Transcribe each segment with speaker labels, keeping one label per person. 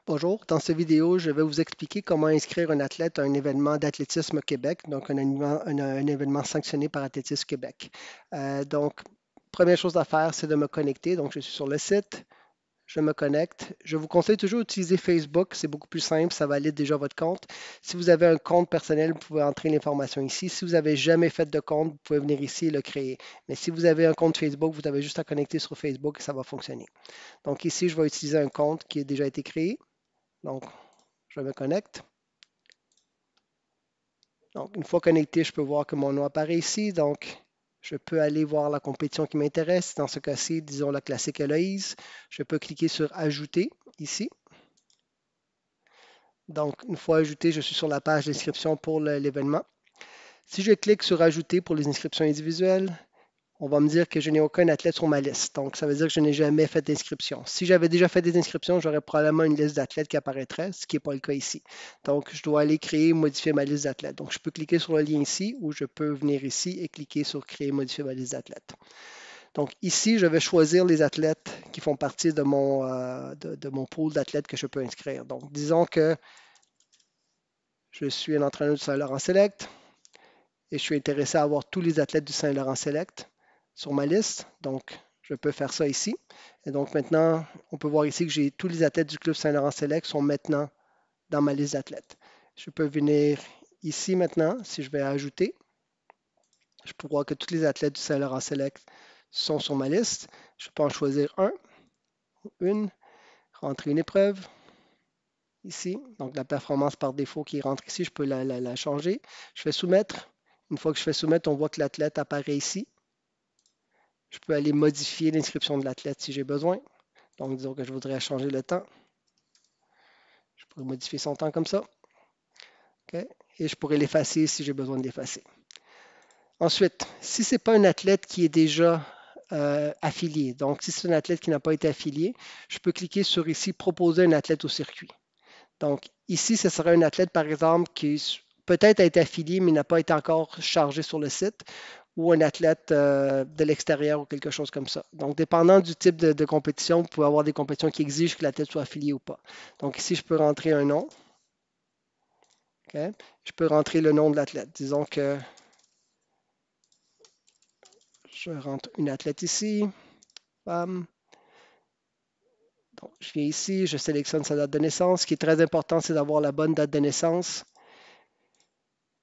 Speaker 1: Bonjour, dans cette vidéo, je vais vous expliquer comment inscrire un athlète à un événement d'athlétisme Québec, donc un événement sanctionné par Athlétisme Québec. Donc, première chose à faire, c'est de me connecter. Donc, je suis sur le site, je me connecte. Je vous conseille toujours d'utiliser Facebook, c'est beaucoup plus simple, ça valide déjà votre compte. Si vous avez un compte personnel, vous pouvez entrer l'information ici. Si vous n'avez jamais fait de compte, vous pouvez venir ici et le créer. Mais si vous avez un compte Facebook, vous avez juste à connecter sur Facebook et ça va fonctionner. Donc ici, je vais utiliser un compte qui a déjà été créé. Donc, je me connecte. Donc, une fois connecté, je peux voir que mon nom apparaît ici. Donc, je peux aller voir la compétition qui m'intéresse. Dans ce cas-ci, disons la classique Eloïse. Je peux cliquer sur Ajouter ici. Donc, une fois ajouté, je suis sur la page d'inscription pour l'événement. Si je clique sur Ajouter pour les inscriptions individuelles, on va me dire que je n'ai aucun athlète sur ma liste. Donc, ça veut dire que je n'ai jamais fait d'inscription. Si j'avais déjà fait des inscriptions, j'aurais probablement une liste d'athlètes qui apparaîtrait, ce qui n'est pas le cas ici. Donc, je dois aller créer, modifier ma liste d'athlètes. Donc, je peux cliquer sur le lien ici ou je peux venir ici et cliquer sur Créer, modifier ma liste d'athlètes. Donc, ici, je vais choisir les athlètes qui font partie de mon pool d'athlètes que je peux inscrire. Donc, disons que je suis un entraîneur du Saint-Laurent Select et je suis intéressé à avoir tous les athlètes du Saint-Laurent Select sur ma liste. Donc, je peux faire ça ici. Et donc maintenant, on peut voir ici que j'ai tous les athlètes du Club Saint-Laurent Select sont maintenant dans ma liste d'athlètes. Je peux venir ici maintenant, si je vais ajouter, je peux voir que tous les athlètes du Saint-Laurent Select sont sur ma liste. Je peux en choisir un, une, rentrer une épreuve ici. Donc la performance par défaut qui rentre ici, je peux la changer. Je fais soumettre. Une fois que je fais soumettre, on voit que l'athlète apparaît ici. Je peux aller modifier l'inscription de l'athlète si j'ai besoin. Donc, disons que je voudrais changer le temps. Je pourrais modifier son temps comme ça. OK? Et je pourrais l'effacer si j'ai besoin de l'effacer. Ensuite, si ce n'est pas un athlète qui est déjà affilié, donc si c'est un athlète qui n'a pas été affilié, je peux cliquer sur ici Proposer un athlète au circuit. Donc, ici, ce serait un athlète, par exemple, qui peut-être a été affilié, mais n'a pas été encore chargé sur le site, ou un athlète de l'extérieur ou quelque chose comme ça. Donc, dépendant du type de compétition, vous pouvez avoir des compétitions qui exigent que l'athlète soit affilié ou pas. Donc, ici, je peux rentrer un nom. OK? Je peux rentrer le nom de l'athlète. Disons que je rentre une athlète ici. Bam. Donc, je viens ici, je sélectionne sa date de naissance. Ce qui est très important, c'est d'avoir la bonne date de naissance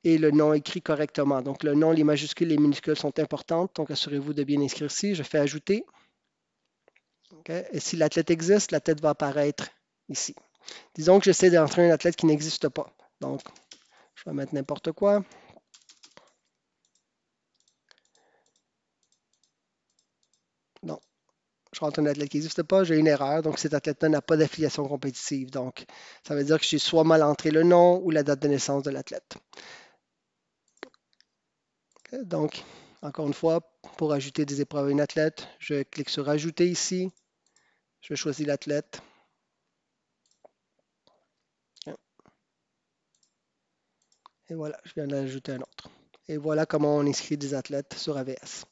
Speaker 1: et le nom écrit correctement. Donc, le nom, les majuscules, les minuscules sont importantes. Donc, assurez-vous de bien inscrire ici. Je fais ajouter. Okay? Et si l'athlète existe, la tête va apparaître ici. Disons que j'essaie d'entrer un athlète qui n'existe pas. Donc, je vais mettre n'importe quoi. Non, je rentre un athlète qui n'existe pas, j'ai une erreur. Donc, cet athlète-là n'a pas d'affiliation compétitive. Donc, ça veut dire que j'ai soit mal entré le nom ou la date de naissance de l'athlète. Okay? Donc, encore une fois, pour ajouter des épreuves à une athlète, je clique sur Ajouter ici. Je choisis l'athlète. Et voilà, je viens d'ajouter un autre. Et voilà comment on inscrit des athlètes sur AVS.